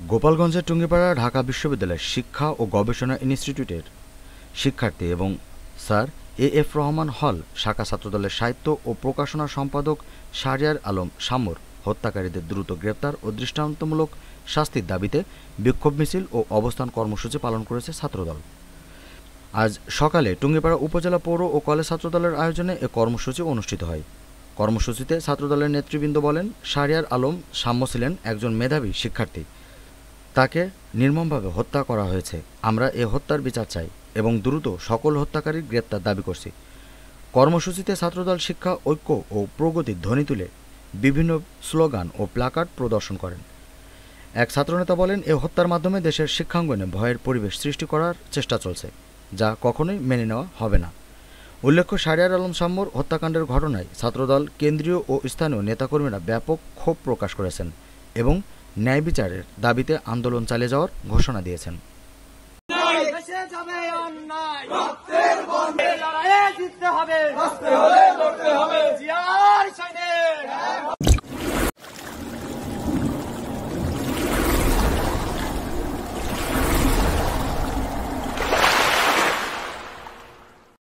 গোপালগঞ্জের টুঙ্গিপাড়া ঢাকা বিশ্ববিদ্যালয়ের শিক্ষা ও গবেষণা ইনস্টিটিউটের শিক্ষার্থী এবং স্যার এ.এফ. রহমান হল শাখা ছাত্রদলের সাহিত্য ও প্রকাশনা সম্পাদক শাহরিয়ার আলম শামুর হত্যাকারীদের দ্রুত গ্রেপ্তার ও দৃষ্টান্তমূলক শাস্তির দাবিতে বিক্ষোভ মিছিল ও অবস্থান কর্মসূচি পালন করেছে ছাত্রদল। আজ সকালে টুঙ্গিপাড়া উপজেলা পৌর ও কলেজ ছাত্রদলের আয়োজনে এ কর্মসূচি অনুষ্ঠিত হয়। কর্মসূচিতে ছাত্রদলের নেতৃবৃন্দ বলেন, শাহরিয়ার আলম শাম্য ছিলেন একজন মেধাবী শিক্ষার্থী। তাকে নির্মমভাবে হত্যা করা হয়েছে। আমরা এ হত্যার বিচার চাই এবং দ্রুত সকল হত্যাকারীর গ্রেপ্তার দাবি করছি। কর্মসূচিতে ছাত্রদল শিক্ষা ঐক্য ও প্রগতির ধ্বনি তুলে বিভিন্ন স্লোগান ও প্ল্যাকার্ড প্রদর্শন করেন। এক ছাত্রনেতা বলেন, এ হত্যার মাধ্যমে দেশের শিক্ষাঙ্গনে ভয়ের পরিবেশ সৃষ্টি করার চেষ্টা চলছে, যা কখনোই মেনে নেওয়া হবে না। উল্লেখ্য, শাহরিয়ার আলম শাম্যুর হত্যাকাণ্ডের ঘটনায় ছাত্রদল কেন্দ্রীয় ও স্থানীয় নেতাকর্মীরা ব্যাপক ক্ষোভ প্রকাশ করেছেন এবং ন্যায় বিচারের দাবিতে আন্দোলন চালিয়ে যাওয়ার ঘোষণা দিয়েছেন।